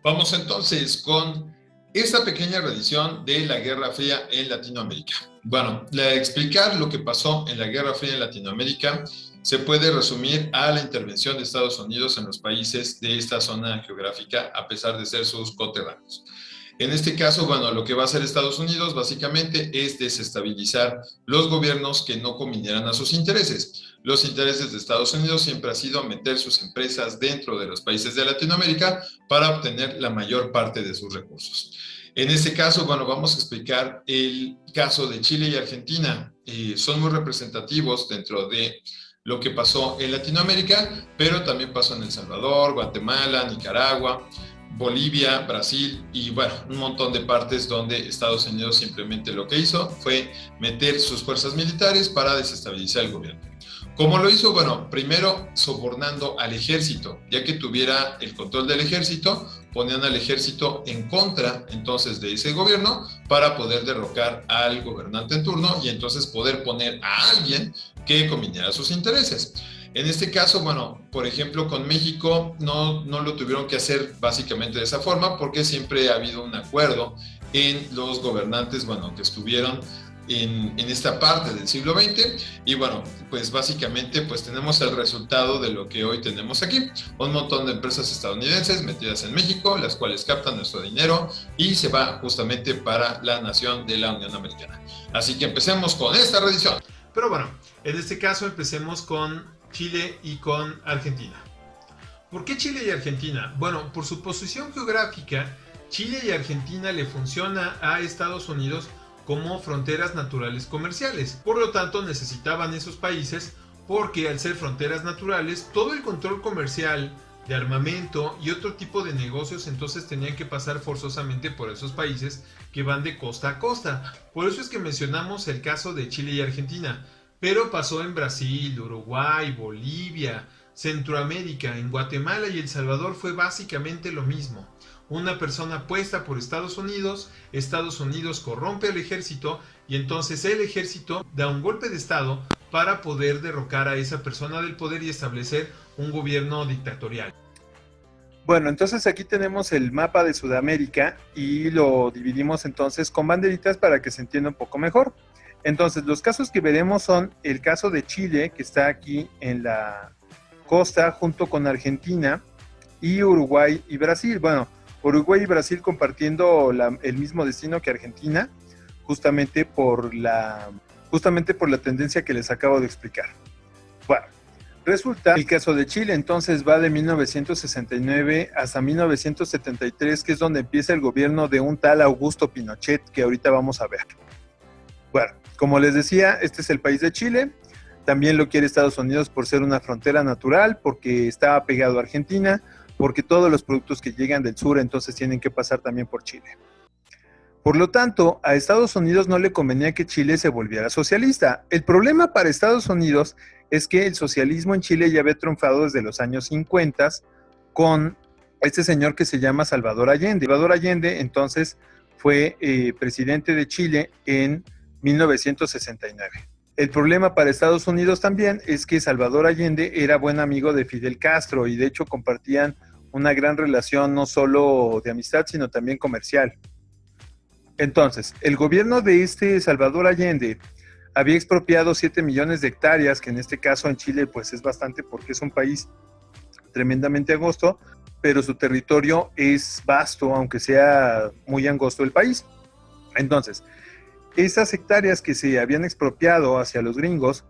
Vamos entonces con esta pequeña revisión de la Guerra Fría en Latinoamérica. Bueno, explicar lo que pasó en la Guerra Fría en Latinoamérica se puede resumir a la intervención de Estados Unidos en los países de esta zona geográfica, a pesar de ser sus coterráneos. En este caso, bueno, lo que va a hacer Estados Unidos básicamente es desestabilizar los gobiernos que no convinieran a sus intereses. Los intereses de Estados Unidos siempre ha sido meter sus empresas dentro de los países de Latinoamérica para obtener la mayor parte de sus recursos. En este caso, bueno, vamos a explicar el caso de Chile y Argentina. Son muy representativos dentro de lo que pasó en Latinoamérica, pero también pasó en El Salvador, Guatemala, Nicaragua, Bolivia, Brasil y bueno, un montón de partes donde Estados Unidos simplemente lo que hizo fue meter sus fuerzas militares para desestabilizar el gobierno. ¿Cómo lo hizo? Bueno, primero sobornando al ejército, ya que tuviera el control del ejército, ponían al ejército en contra entonces de ese gobierno para poder derrocar al gobernante en turno y entonces poder poner a alguien que conviniera a sus intereses. En este caso, bueno, por ejemplo, con México no lo tuvieron que hacer básicamente de esa forma porque siempre ha habido un acuerdo en los gobernantes, bueno, que estuvieron en esta parte del siglo XX y bueno, pues básicamente pues tenemos el resultado de lo que hoy tenemos aquí, un montón de empresas estadounidenses metidas en México, las cuales captan nuestro dinero y se va justamente para la nación de la Unión Americana. Así que empecemos con esta revisión. Pero bueno, en este caso empecemos con Chile y con Argentina. ¿Por qué Chile y Argentina? Bueno, por su posición geográfica, Chile y Argentina le funciona a Estados Unidos como fronteras naturales comerciales. Por lo tanto, necesitaban esos países porque al ser fronteras naturales, todo el control comercial de armamento y otro tipo de negocios entonces tenían que pasar forzosamente por esos países que van de costa a costa. Por eso es que mencionamos el caso de Chile y Argentina, pero pasó en Brasil, Uruguay, Bolivia, Centroamérica, en Guatemala y El Salvador fue básicamente lo mismo. Una persona puesta por Estados Unidos corrompe al ejército y entonces el ejército da un golpe de estado para poder derrocar a esa persona del poder y establecer un gobierno dictatorial. Bueno, entonces aquí tenemos el mapa de Sudamérica y lo dividimos entonces con banderitas para que se entienda un poco mejor. Entonces, los casos que veremos son el caso de Chile, que está aquí en la costa, junto con Argentina, y Uruguay y Brasil. Bueno, Uruguay y Brasil compartiendo el mismo destino que Argentina, justamente por la tendencia que les acabo de explicar. Bueno, resulta el caso de Chile, entonces va de 1969 hasta 1973, que es donde empieza el gobierno de un tal Augusto Pinochet, que ahorita vamos a ver. Bueno, como les decía, este es el país de Chile. También lo quiere Estados Unidos por ser una frontera natural, porque está pegado a Argentina, porque todos los productos que llegan del sur entonces tienen que pasar también por Chile. Por lo tanto, a Estados Unidos no le convenía que Chile se volviera socialista. El problema para Estados Unidos es que el socialismo en Chile ya había triunfado desde los años 50 con este señor que se llama Salvador Allende. Salvador Allende entonces fue presidente de Chile en 1969. El problema para Estados Unidos también es que Salvador Allende era buen amigo de Fidel Castro y de hecho compartían una gran relación no solo de amistad, sino también comercial. Entonces, el gobierno de Salvador Allende había expropiado 7 millones de hectáreas, que en este caso en Chile pues es bastante porque es un país tremendamente angosto, pero su territorio es vasto, aunque sea muy angosto el país. Entonces, esas hectáreas que se habían expropiado hacia los gringos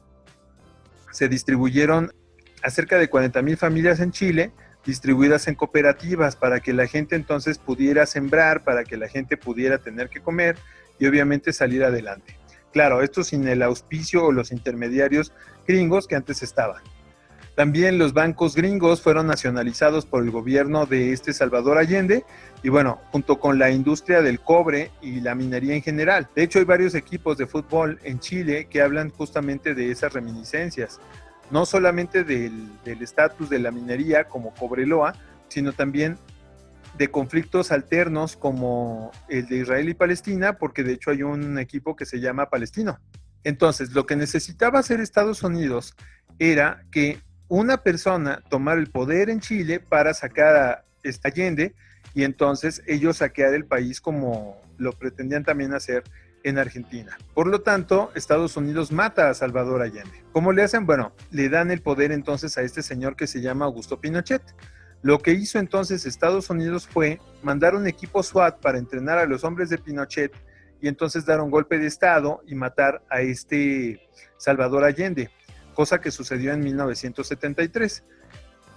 se distribuyeron a cerca de 40,000 familias en Chile, distribuidas en cooperativas para que la gente entonces pudiera sembrar, para que la gente pudiera tener que comer y obviamente salir adelante. Claro, esto sin el auspicio o los intermediarios gringos que antes estaban. También los bancos gringos fueron nacionalizados por el gobierno de Salvador Allende y bueno, junto con la industria del cobre y la minería en general. De hecho, hay varios equipos de fútbol en Chile que hablan justamente de esas reminiscencias, no solamente del estatus de la minería como Cobreloa, sino también de conflictos alternos como el de Israel y Palestina, porque de hecho hay un equipo que se llama Palestino. Entonces, lo que necesitaba hacer Estados Unidos era que una persona tomara el poder en Chile para sacar a Allende y entonces ellos saquear el país como lo pretendían también hacer en Argentina. Por lo tanto, Estados Unidos mata a Salvador Allende. ¿Cómo le hacen? Bueno, le dan el poder entonces a este señor que se llama Augusto Pinochet. Lo que hizo entonces Estados Unidos fue mandar un equipo SWAT para entrenar a los hombres de Pinochet y entonces dar un golpe de estado y matar a este Salvador Allende, cosa que sucedió en 1973.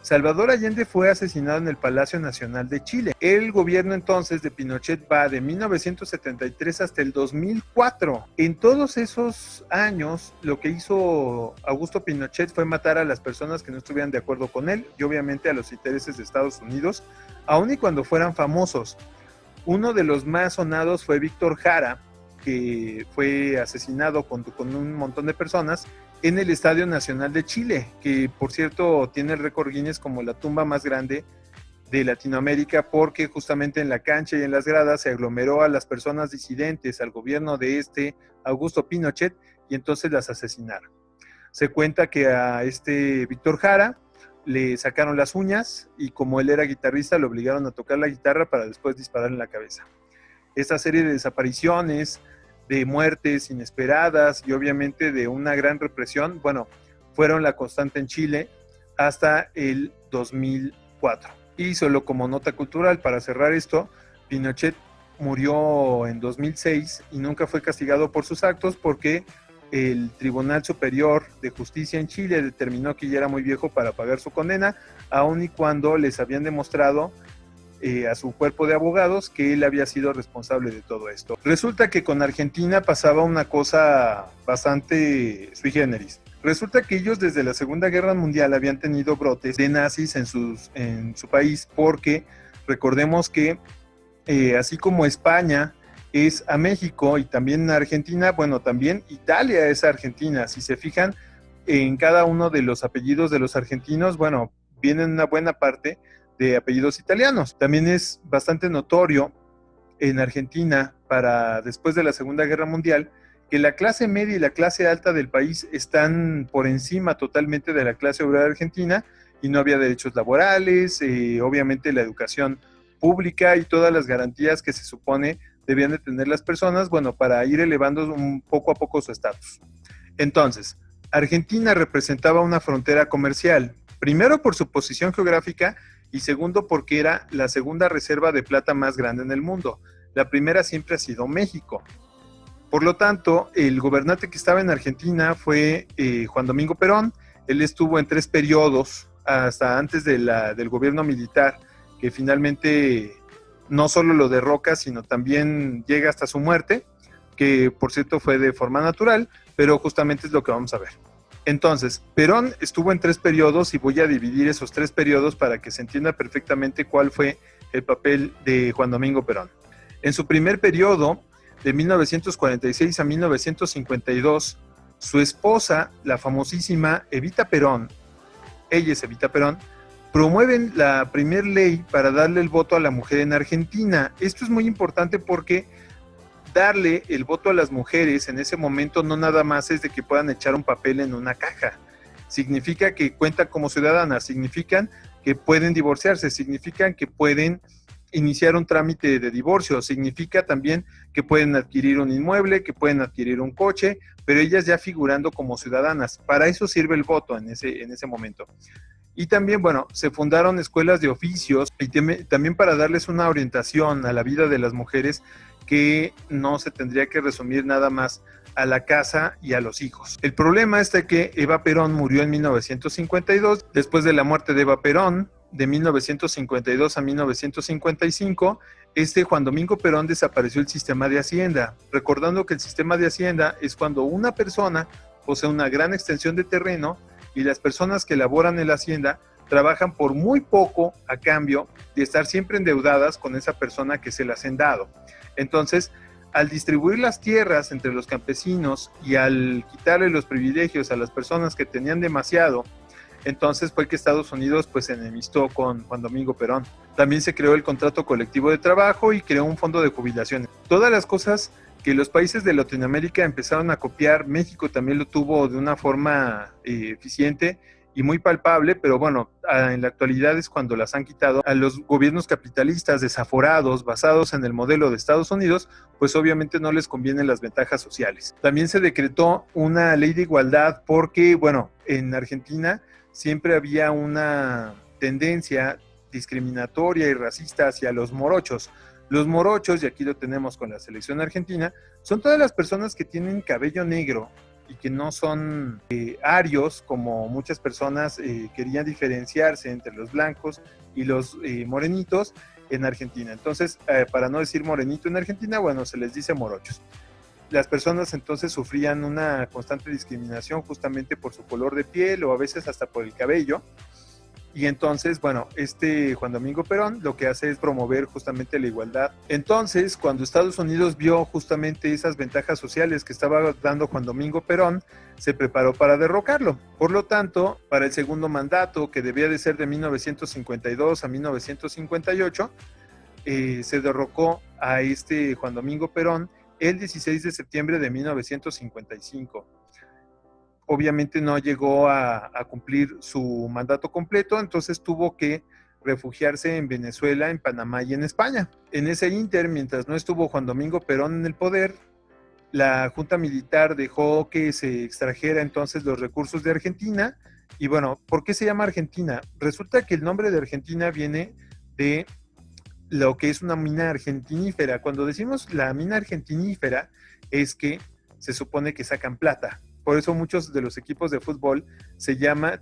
Salvador Allende fue asesinado en el Palacio Nacional de Chile. El gobierno entonces de Pinochet va de 1973 hasta el 2004. En todos esos años, lo que hizo Augusto Pinochet fue matar a las personas que no estuvieran de acuerdo con él y obviamente a los intereses de Estados Unidos, aun y cuando fueran famosos. Uno de los más sonados fue Víctor Jara, que fue asesinado con un montón de personas en el Estadio Nacional de Chile, que por cierto tiene el récord Guinness como la tumba más grande de Latinoamérica, porque justamente en la cancha y en las gradas se aglomeró a las personas disidentes al gobierno de Augusto Pinochet y entonces las asesinaron. Se cuenta que a Víctor Jara le sacaron las uñas y como él era guitarrista lo obligaron a tocar la guitarra para después disparar en la cabeza. Esta serie de desapariciones, de muertes inesperadas y obviamente de una gran represión, bueno, fueron la constante en Chile hasta el 2004. Y solo como nota cultural, para cerrar esto, Pinochet murió en 2006 y nunca fue castigado por sus actos porque el Tribunal Superior de Justicia en Chile determinó que ya era muy viejo para pagar su condena, aun y cuando les habían demostrado a su cuerpo de abogados que él había sido responsable de todo esto. Resulta que con Argentina pasaba una cosa bastante sui generis. Resulta que ellos desde la Segunda Guerra Mundial habían tenido brotes de nazis en su país, porque recordemos que así como España es a México y también Argentina, bueno, también Italia es a Argentina. Si se fijan en cada uno de los apellidos de los argentinos, bueno, vienen una buena parte de apellidos italianos. También es bastante notorio en Argentina, para después de la Segunda Guerra Mundial, que la clase media y la clase alta del país están por encima totalmente de la clase obrera argentina y no había derechos laborales, obviamente la educación pública y todas las garantías que se supone debían de tener las personas, bueno, para ir elevando poco a poco su estatus. Entonces, Argentina representaba una frontera comercial, primero por su posición geográfica y segundo porque era la segunda reserva de plata más grande en el mundo. La primera siempre ha sido México. Por lo tanto, el gobernante que estaba en Argentina fue Juan Domingo Perón. Él estuvo en 3 periodos hasta antes del gobierno militar, que finalmente no solo lo derroca, sino también llega hasta su muerte, que por cierto fue de forma natural, pero justamente es lo que vamos a ver. Entonces, Perón estuvo en 3 periodos y voy a dividir esos 3 periodos para que se entienda perfectamente cuál fue el papel de Juan Domingo Perón. En su primer periodo, de 1946 a 1952, su esposa, la famosísima Evita Perón, ella es Evita Perón, promueven la primer ley para darle el voto a la mujer en Argentina. Esto es muy importante porque darle el voto a las mujeres en ese momento no nada más es de que puedan echar un papel en una caja. Significa que cuentan como ciudadanas, significan que pueden divorciarse, significan que pueden iniciar un trámite de divorcio, significa también que pueden adquirir un inmueble, que pueden adquirir un coche, pero ellas ya figurando como ciudadanas. Para eso sirve el voto en ese momento. Y también, bueno, se fundaron escuelas de oficios y también para darles una orientación a la vida de las mujeres que no se tendría que resumir nada más a la casa y a los hijos. El problema es que Eva Perón murió en 1952. Después de la muerte de Eva Perón, de 1952 a 1955, Juan Domingo Perón desapareció el sistema de Hacienda, recordando que el sistema de Hacienda es cuando una persona posee una gran extensión de terreno y las personas que laboran en la Hacienda trabajan por muy poco a cambio de estar siempre endeudadas con esa persona que se las han dado. Entonces, al distribuir las tierras entre los campesinos y al quitarle los privilegios a las personas que tenían demasiado, entonces fue que Estados Unidos pues se enemistó con Juan Domingo Perón. También se creó el contrato colectivo de trabajo y creó un fondo de jubilaciones. Todas las cosas que los países de Latinoamérica empezaron a copiar, México también lo tuvo de una forma eficiente y muy palpable, pero bueno, en la actualidad es cuando las han quitado a los gobiernos capitalistas desaforados, basados en el modelo de Estados Unidos, pues obviamente no les convienen las ventajas sociales. También se decretó una ley de igualdad porque, bueno, en Argentina siempre había una tendencia discriminatoria y racista hacia los morochos. Los morochos, y aquí lo tenemos con la selección argentina, son todas las personas que tienen cabello negro y que no son arios, como muchas personas querían diferenciarse entre los blancos y los morenitos en Argentina. Entonces, para no decir morenito en Argentina, bueno, se les dice morochos. Las personas entonces sufrían una constante discriminación justamente por su color de piel o a veces hasta por el cabello. Y entonces, bueno, Juan Domingo Perón lo que hace es promover justamente la igualdad. Entonces, cuando Estados Unidos vio justamente esas ventajas sociales que estaba dando Juan Domingo Perón, se preparó para derrocarlo. Por lo tanto, para el segundo mandato, que debía de ser de 1952 a 1958, se derrocó a Juan Domingo Perón el 16 de septiembre de 1955. Obviamente no llegó a cumplir su mandato completo, entonces tuvo que refugiarse en Venezuela, en Panamá y en España. En ese ínter, mientras no estuvo Juan Domingo Perón en el poder, la Junta Militar dejó que se extrajera entonces los recursos de Argentina. Y bueno, ¿por qué se llama Argentina? Resulta que el nombre de Argentina viene de lo que es una mina argentinífera. Cuando decimos la mina argentinífera es que se supone que sacan plata. Por eso muchos de los equipos de fútbol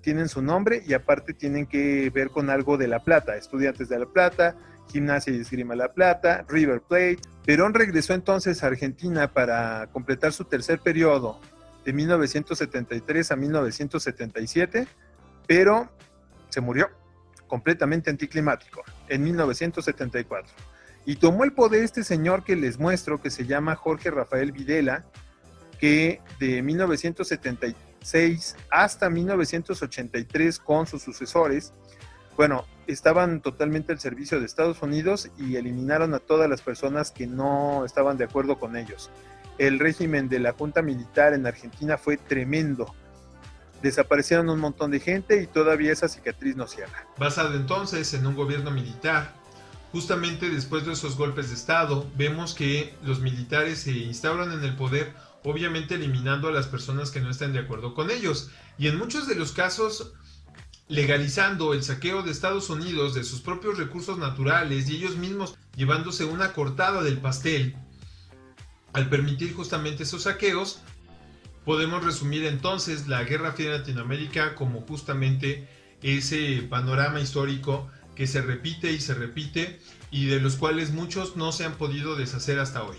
tienen su nombre y aparte tienen que ver con algo de La Plata. Estudiantes de La Plata, Gimnasia y Esgrima La Plata, River Plate. Perón regresó entonces a Argentina para completar su tercer periodo de 1973 a 1977, pero se murió completamente anticlimático en 1974. Y tomó el poder este señor que les muestro, que se llama Jorge Rafael Videla, que de 1976 hasta 1983 con sus sucesores, bueno, estaban totalmente al servicio de Estados Unidos y eliminaron a todas las personas que no estaban de acuerdo con ellos. El régimen de la Junta Militar en Argentina fue tremendo. Desaparecieron un montón de gente y todavía esa cicatriz no cierra. Basado entonces en un gobierno militar, justamente después de esos golpes de Estado, vemos que los militares se instauran en el poder, obviamente eliminando a las personas que no están de acuerdo con ellos, y en muchos de los casos legalizando el saqueo de Estados Unidos de sus propios recursos naturales y ellos mismos llevándose una cortada del pastel. Al permitir justamente esos saqueos, podemos resumir entonces la Guerra Fría en Latinoamérica como justamente ese panorama histórico que se repite y de los cuales muchos no se han podido deshacer hasta hoy.